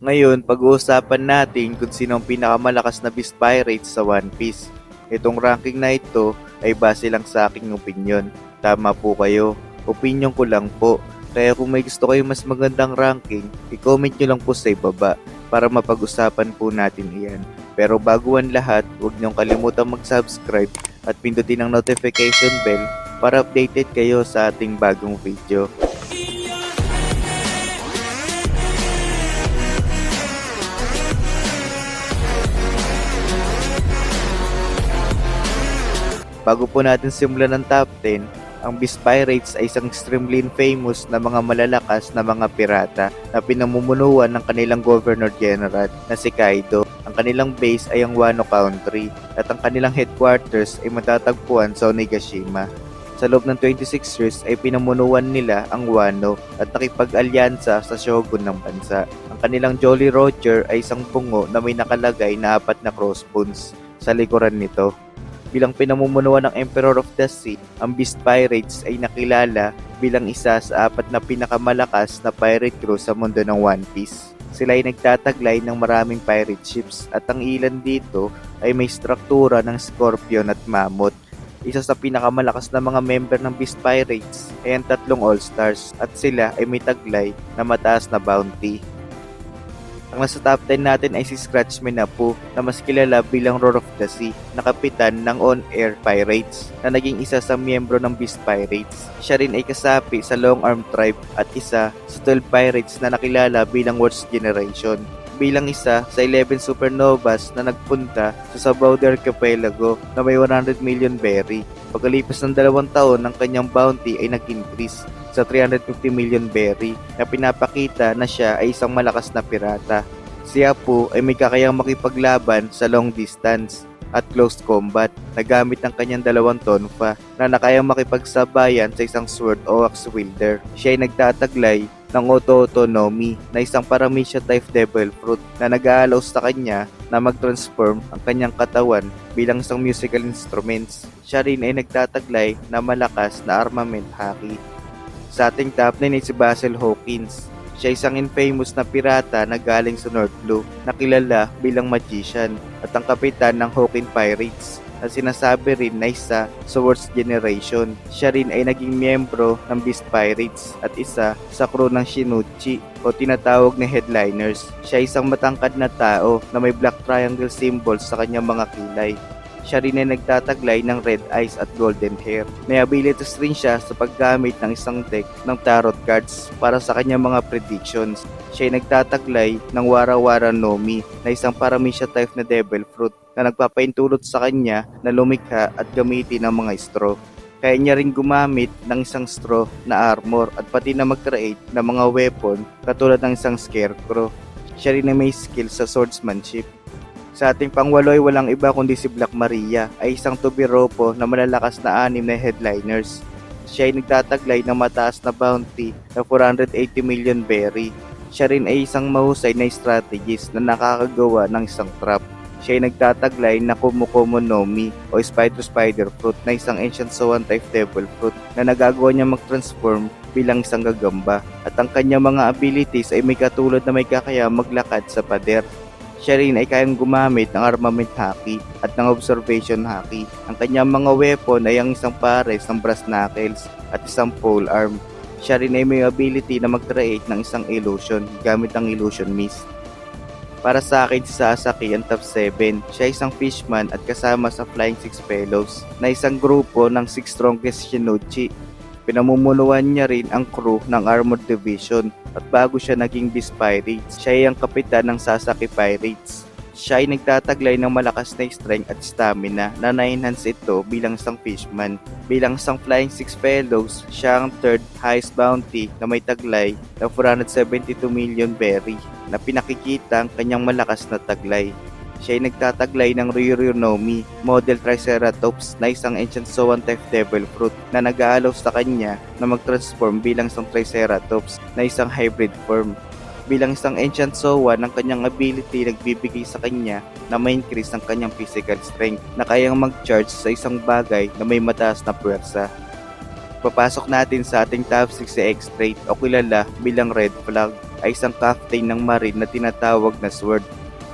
Ngayon, pag-uusapan natin kung sino ang pinakamalakas na Beast Pirates sa One Piece. Itong ranking na ito ay base lang sa aking opinyon. Tama po kayo, opinyon ko lang po. Kaya kung may gusto kayo mas magandang ranking, i-comment nyo lang po sa ibaba para mapag-usapan po natin iyan. Pero bago ang lahat, huwag niyong kalimutang mag-subscribe at pindutin ang notification bell para updated kayo sa ating bagong video. Bago po natin simulan ng top 10, ang Beast Pirates ay isang extremely famous na mga malalakas na mga pirata na pinamumunuan ng kanilang Governor General na si Kaido. Ang kanilang base ay ang Wano Country at ang kanilang headquarters ay matatagpuan sa Onigashima. Sa loob ng 26 years ay pinamunuan nila ang Wano at nakipag-alyansa sa shogun ng bansa. Ang kanilang Jolly Roger ay isang bungo na may nakalagay na 4 na crossbones sa likuran nito. Bilang pinamumunuan ng Emperor of the Sea, ang Beast Pirates ay nakilala bilang isa sa 4 na pinakamalakas na pirate crew sa mundo ng One Piece. Sila ay nagtataglay ng maraming pirate ships at ang ilan dito ay may struktura ng Scorpion at Mammoth. Isa sa pinakamalakas na mga member ng Beast Pirates ay ang 3 All-Stars at sila ay may taglay na mataas na bounty. Ang nasa top 10 natin ay si Scratchman Apu na mas kilala bilang Roar of the Sea na kapitan ng On-Air Pirates na naging isa sa miyembro ng Beast Pirates. Siya rin ay kasapi sa Long Arm Tribe at isa sa 12 pirates na nakilala bilang Worst Generation. Bilang isa sa 11 supernovas na nagpunta sa Sabauder Archipelago na may 100 million berry. Pagkalipas ng 2 taon, ang kanyang bounty ay nag-increase sa 350 million berry na pinapakita na siya ay isang malakas na pirata. Si Apu ay may kakayang makipaglaban sa long distance at close combat na gamit ang kanyang 2 tonfa na nakayang makipagsabayan sa isang sword o axe wielder. Siya ay nagtataglay ng Auto-Autonomy na isang Paramecia type Devil Fruit na nag-aalaw sa kanya na mag-transform ang kanyang katawan bilang isang musical instruments. Siya rin ay nagtataglay na malakas na armament haki. Sa ating top 9 ay si Basil Hawkins. Siya isang infamous na pirata na galing sa North Blue na kilala bilang magician at ang kapitan ng Hawkin Pirates na sinasabi rin na isa sa Worst Generation. Siya rin ay naging miyembro ng Beast Pirates at isa sa crew ng Shinichi o tinatawag na headliners. Siya isang matangkad na tao na may black triangle symbols sa kanyang mga kilay. Siya rin ay nagtataglay ng red eyes at golden hair. May abilities rin siya sa paggamit ng isang deck ng tarot cards para sa kanyang mga predictions. Siya ay nagtataglay ng Warawara Nomi na isang Paramecia type na devil fruit na nagpapaintulot sa kanya na lumikha at gamitin ang mga straw. Kaya niya rin gumamit ng isang straw na armor at pati na mag-create ng mga weapon katulad ng isang scarecrow. Siya rin ay may skill sa swordsmanship. Sa ating pangwalo ay walang iba kundi si Black Maria ay isang tubiropo na malalakas na 6 na headliners. Siya ay nagtataglay ng mataas na bounty na 480 million berry. Siya rin ay isang mahusay na strategist na nakakagawa ng isang trap. Siya ay nagtataglay na Kumukomo no Mi o Spider Fruit na isang ancient Swan type devil fruit na nagagawa niya mag-transform bilang isang gagamba. At ang kanyang mga abilities ay may katulad na may kakaya maglakad sa pader. Siya rin ay kayang gumamit ng armament haki at ng observation haki. Ang kanyang mga weapon ay ang isang pares ng brass knuckles at isang pole arm. Siya rin ay may ability na mag-create ng isang illusion gamit ang illusion mist. Para sa akin si Sasaki ang top 7. Siya ay isang fishman at kasama sa Flying Six Fellows na isang grupo ng 6 strongest Shinichi. Pinamumunuan niya rin ang crew ng Armored Division at bago siya naging Beast Pirates, siya ay ang kapitan ng Sasaki Pirates. Siya ay nagtataglay ng malakas na strength at stamina na na-enhance ito bilang isang fishman. Bilang isang Flying Six Fellows, siya ang 3rd highest bounty na may taglay na 472 million berry na pinakikita ang kanyang malakas na taglay. Siya ay nagtataglay ng Ryuryu no Mi, model Triceratops na isang ancient Swan type devil fruit na nag-aalaw sa kanya na mag-transform bilang isang Triceratops na isang hybrid form. Bilang isang ancient Swan, ang kanyang ability nagbibigay sa kanya na ma-increase ang kanyang physical strength na kayang mag-charge sa isang bagay na may mataas na puwersa. Papasok natin sa ating top 6 si X-Straight o kilala bilang Red Flag ay isang captain ng Marine na tinatawag na Sword.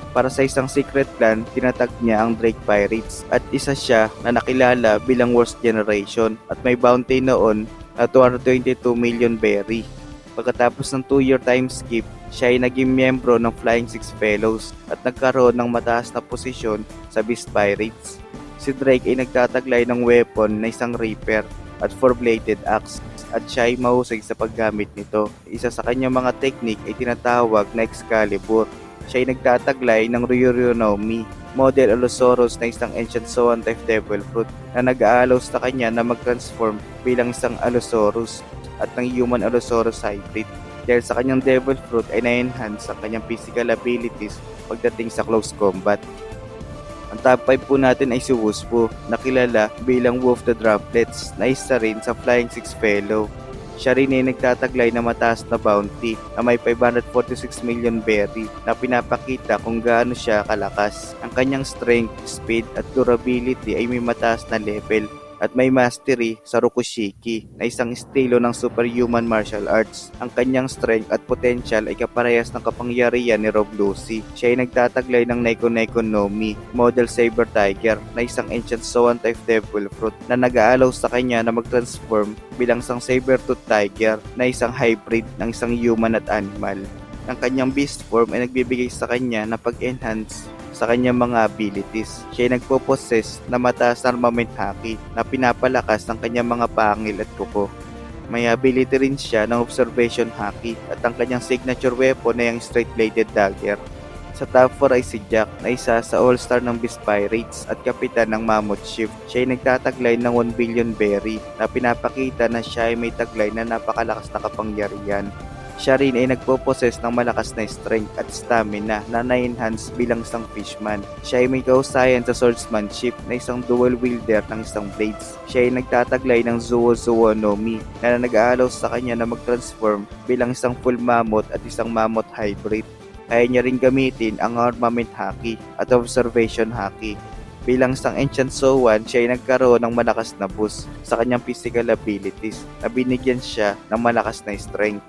Para sa isang secret clan, tinatag niya ang Drake Pirates at isa siya na nakilala bilang Worst Generation at may bounty noon na 222 million berry. Pagkatapos ng 2-year time skip, siya ay naging miyembro ng Flying Six Fellows at nagkaroon ng mataas na posisyon sa Beast Pirates. Si Drake ay nagtataglay ng weapon na isang Reaper at 4-bladed axe at siya ay mahusay sa paggamit nito. Isa sa kanyang mga technique ay tinatawag na Excalibur. Siya ay nagtataglay ng Ryuryu no Mi, model Allosaurus na isang ancient Zoan type devil fruit na nag-aalaw sa kanya na mag-transform bilang isang Allosaurus at ng human Allosaurus hybrid. Dahil sa kanyang devil fruit ay na-enhance ang kanyang physical abilities pagdating sa close combat. Ang top 5 po natin ay si Wuspo, na kilala bilang Wolf the Droplets na isa rin sa Flying Six Fellow. Siya rin ay nagtataglay na mataas na bounty na may 546 million berry na pinapakita kung gaano siya kalakas. Ang kanyang strength, speed at durability ay may mataas na level at may mastery sa Rokushiki na isang estilo ng superhuman martial arts. Ang kanyang strength at potential ay kaparehas ng kapangyarihan ni Rob Lucy. Siya ay nagtataglay ng Neko Neko no Mi, model Saber Tiger na isang ancient Zoan type devil fruit na nag-aalaw sa kanya na mag-transform bilang isang saber-tooth tiger na isang hybrid ng isang human at animal. Ang kanyang beast form ay nagbibigay sa kanya na pag-enhance sa kanyang mga abilities. Siya ay nagpo-possess na mataas na armament haki na pinapalakas ng kanyang mga pangil at kuko. May ability rin siya ng observation haki at ang kanyang signature weapon ay ang straight-bladed dagger. Sa top 4 ay si Jack na isa sa all-star ng Beast Pirates at kapitan ng Mammoth Ship. Siya ay nagtataglay ng 1 billion berry na pinapakita na siya ay may taglay na napakalakas na kapangyarihan. Siya rin ay nagpo-possess ng malakas na strength at stamina na na-enhance bilang isang fishman. Siya ay may kausayan sa swordsmanship na isang dual wielder ng isang blades. Siya ay nagtataglay ng Zuo Zuo no Mi na nag-aalaw sa kanya na mag-transform bilang isang full mammoth at isang mammoth hybrid. Kaya niya rin gamitin ang armament haki at observation haki. Bilang isang ancient Zoan, siya ay nagkaroon ng malakas na boost sa kanyang physical abilities na binigyan siya ng malakas na strength.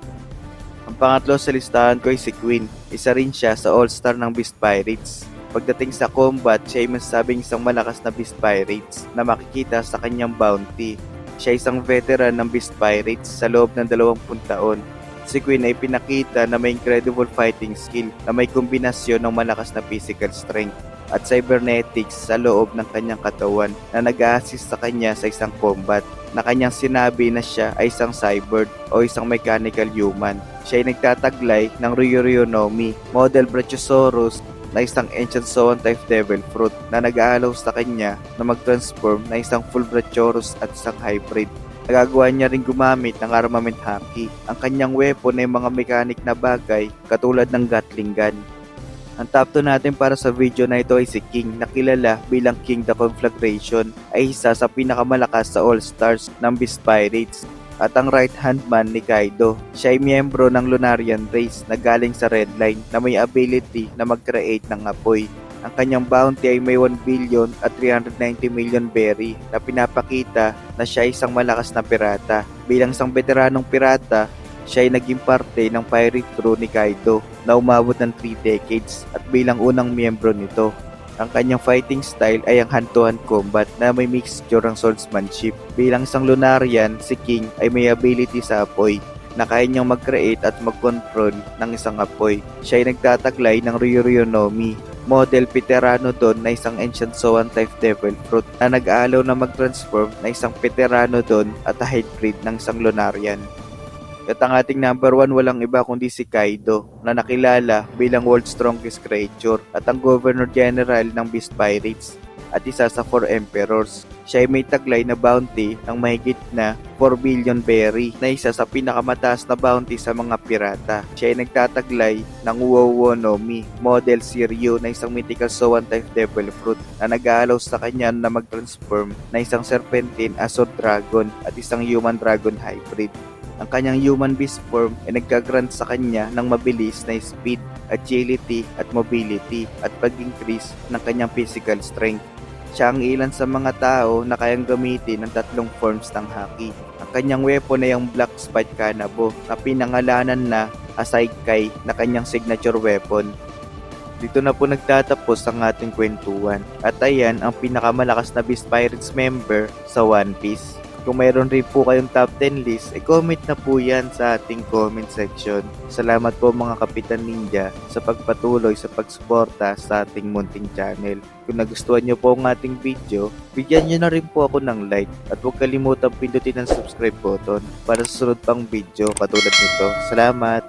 Ang pangatlo sa listahan ko ay si Queen. Isa rin siya sa all-star ng Beast Pirates. Pagdating sa combat, siya ay masasabing isang malakas na Beast Pirates na makikita sa kanyang bounty. Siya ay isang veteran ng Beast Pirates sa loob ng 20 taon. Si Queen ay pinakita na may incredible fighting skill na may kombinasyon ng malakas na physical strength at cybernetics sa loob ng kanyang katawan na nag-a-assist sa kanya sa isang combat na kanyang sinabi na siya ay isang cyborg o isang mechanical human. Siya ay nagtataglay ng Ryuryu no Mi, model Brachiosaurus na isang ancient Zoan type devil fruit na nag-aalaw sa kanya na mag-transform na isang full Brachiosaurus at isang hybrid. Nagagawa niya rin gumamit ng armament haki. Ang kanyang weapon ay mga mechanic na bagay katulad ng Gatling gun. Ang top 2 natin para sa video na ito ay si King na kilala bilang King the Conflagration ay isa sa pinakamalakas sa all-stars ng Beast Pirates at ang right-hand man ni Kaido. Siya ay miyembro ng Lunarian race na galing sa Red Line na may ability na mag-create ng apoy. Ang kanyang bounty ay may 1 billion at 390 million berry na pinapakita na siya ay isang malakas na pirata. Bilang isang veteranong pirata, siya ay naging parte ng pirate crew ni Kaido na umabot ng 3 decades at bilang unang miyembro nito. Ang kanyang fighting style ay ang hand-to-hand combat na may mixture ng swordsmanship. Bilang isang Lunarian, si King ay may ability sa apoy na kaya niyang mag-create at mag-control ng isang apoy. Siya ay nagtataglay ng Ryuryu no Mi, model Pteranodon na isang ancient Zoan type devil fruit na nag-aalaw na mag-transform na isang Pteranodon at a hybrid ng isang Lunarian. At ang ating number 1 walang iba kundi si Kaido na nakilala bilang world's strongest creature at ang Governor General ng Beast Pirates at isa sa 4 Emperors. Siya ay may taglay na bounty ng mahigit na 4 billion berry na isa sa pinakamataas na bounty sa mga pirata. Siya ay nagtataglay ng Uowo no Mi, model Siryu na isang mythical Zoan type devil fruit na nag-aalaw sa kanya na mag-transform na isang serpentine Azure Dragon at isang human dragon hybrid. Ang kanyang human beast form ay nagka-grant sa kanya ng mabilis na speed, agility at mobility at pag-increase ng kanyang physical strength. Siya ang ilan sa mga tao na kayang gamitin ng 3 forms ng haki. Ang kanyang weapon ay ang Black Spike Kanabo na pinangalanan na aside kay na kanyang signature weapon. Dito na po nagtatapos ang ating kwentuhan. At ayan ang pinakamalakas na Beast Pirates member sa One Piece. Kung mayroon rin po kayong top 10 list, comment na po yan sa ating comment section. Salamat po mga Kapitan Ninja sa pagpatuloy sa pagsuporta sa ating munting channel. Kung nagustuhan nyo po ang ating video, bigyan nyo na rin po ako ng like at huwag kalimutang pindutin ang subscribe button para sa sunod pang video katulad nito. Salamat!